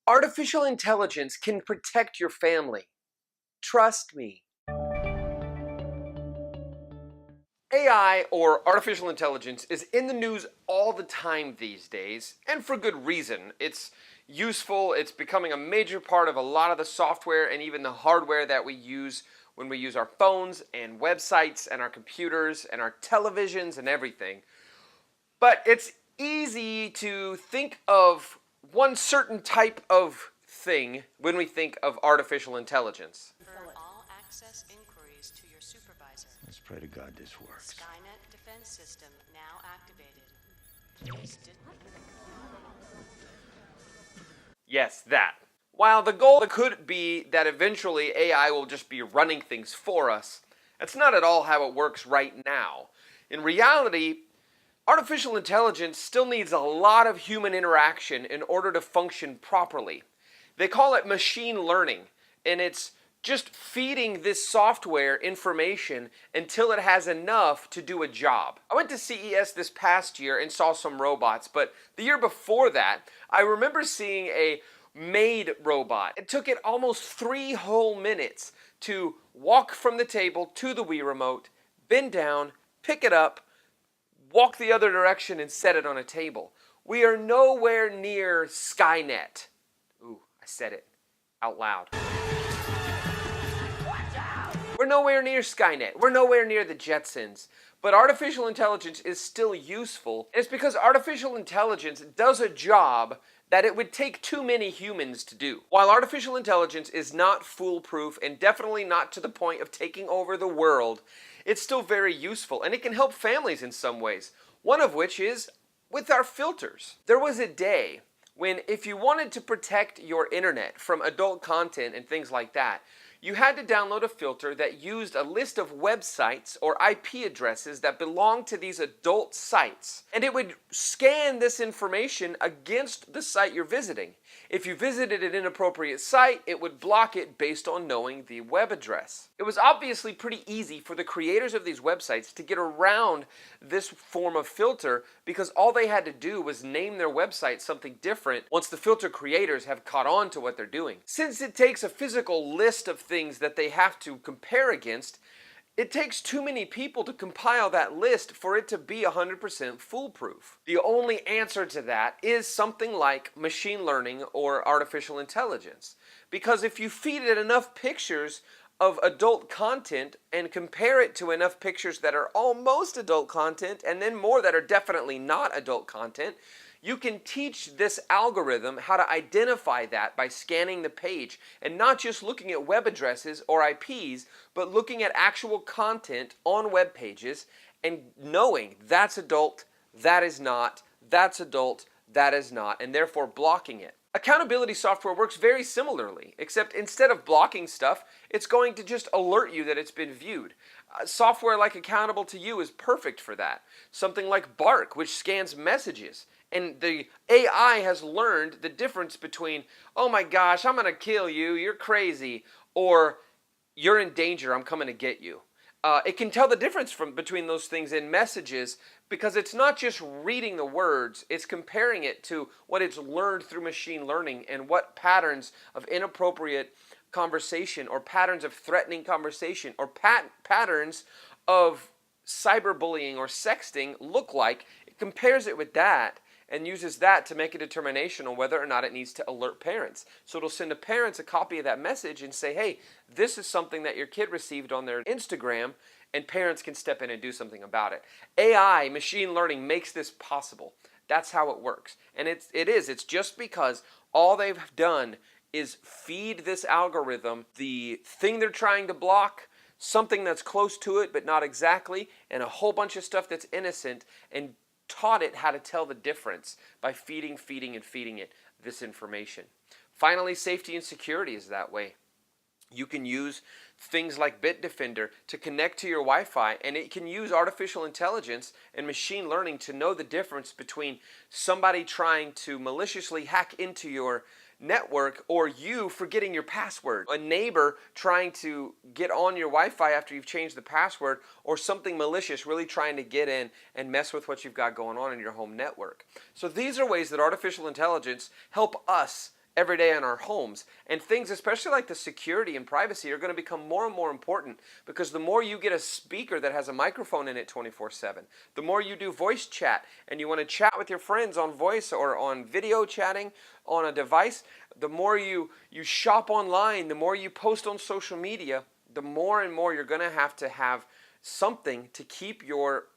Artificial intelligence can protect your family. Trust me. AI, or artificial intelligence, is in the news all the time these days, and for good reason. It's useful, it's becoming a major part of a lot of the software and even the hardware that we use when we use our phones and websites and our computers and our televisions and everything. But it's easy to think of one certain type of thing when we think of artificial intelligence. All access inquiries to your supervisor. Let's pray to God this works. Skynet defense system now activated. Yes, that. While the goal could be that eventually AI will just be running things for us, that's not at all how it works right now. In reality, artificial intelligence still needs a lot of human interaction in order to function properly. They call it machine learning, and it's just feeding this software information until it has enough to do a job. I went to CES this past year and saw some robots, but the year before that, I remember seeing a maid robot. It took it almost 3 whole minutes to walk from the table to the Wii remote, bend down, pick it up, walk the other direction, and set it on a table. We are nowhere near Skynet. Ooh, I said it out loud. We're nowhere near Skynet. We're nowhere near the Jetsons. But artificial intelligence is still useful. And it's because artificial intelligence does a job that it would take too many humans to do. While artificial intelligence is not foolproof and definitely not to the point of taking over the world, it's still very useful and it can help families in some ways. One of which is with our filters. There was a day when if you wanted to protect your internet from adult content and things like that, you had to download a filter that used a list of websites or IP addresses that belonged to these adult sites. And it would scan this information against the site you're visiting. If you visited an inappropriate site, it would block it based on knowing the web address. It was obviously pretty easy for the creators of these websites to get around this form of filter because all they had to do was name their website something different once the filter creators have caught on to what they're doing. Since it takes a physical list of things that they have to compare against, it takes too many people to compile that list for it to be 100% foolproof. The only answer to that is something like machine learning or artificial intelligence. Because if you feed it enough pictures of adult content and compare it to enough pictures that are almost adult content and then more that are definitely not adult content, you can teach this algorithm how to identify that by scanning the page and not just looking at web addresses or IPs, but looking at actual content on web pages and knowing that's adult, that is not, that's adult, that is not, and therefore blocking it. Accountability software works very similarly, except instead of blocking stuff, it's going to just alert you that it's been viewed. Software like Accountable to You is perfect for that. Something like Bark, which scans messages. And the AI has learned the difference between, oh my gosh, I'm going to kill you, you're crazy, or you're in danger, I'm coming to get you. It can tell the difference between those things in messages because it's not just reading the words, it's comparing it to what it's learned through machine learning and what patterns of inappropriate conversation or patterns of threatening conversation or patterns of cyberbullying or sexting look like. It compares it with that and uses that to make a determination on whether or not it needs to alert parents. So it'll send the parents a copy of that message and say, hey, this is something that your kid received on their Instagram, and parents can step in and do something about it. AI, machine learning, makes this possible. That's how it works. And it's just because all they've done is feed this algorithm the thing they're trying to block, something that's close to it but not exactly, and a whole bunch of stuff that's innocent, and taught it how to tell the difference by feeding it this information. Finally, safety and security is that way. You can use things like Bitdefender to connect to your Wi-Fi, and it can use artificial intelligence and machine learning to know the difference between somebody trying to maliciously hack into your network or you forgetting your password, a neighbor trying to get on your Wi-Fi after you've changed the password, or something malicious really trying to get in and mess with what you've got going on in your home network. So these are ways that artificial intelligence help us every day in our homes. And things, especially like the security and privacy, are going to become more and more important, because the more you get a speaker that has a microphone in it 24/7, the more you do voice chat and you want to chat with your friends on voice or on video chatting on a device, the more you shop online, the more you post on social media, the more and more you're going to have something to keep your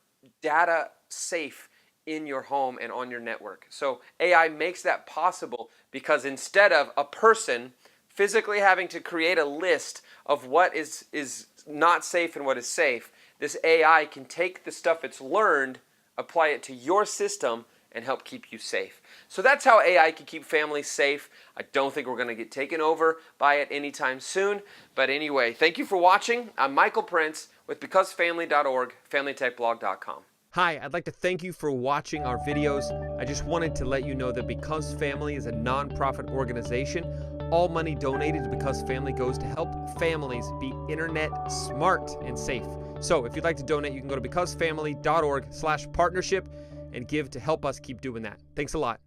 data safe in your home and on your network. So AI makes that possible, because instead of a person physically having to create a list of what is not safe and what is safe, this AI can take the stuff it's learned, apply it to your system, and help keep you safe. So that's how AI can keep families safe. I don't think we're going to get taken over by it anytime soon. But anyway, thank you for watching. I'm Michael Prince with becausefamily.org, familytechblog.com. Hi, I'd like to thank you for watching our videos. I just wanted to let you know that Because Family is a nonprofit organization. All money donated to Because Family goes to help families be internet smart and safe. So if you'd like to donate, you can go to becausefamily.org/partnership and give to help us keep doing that. Thanks a lot.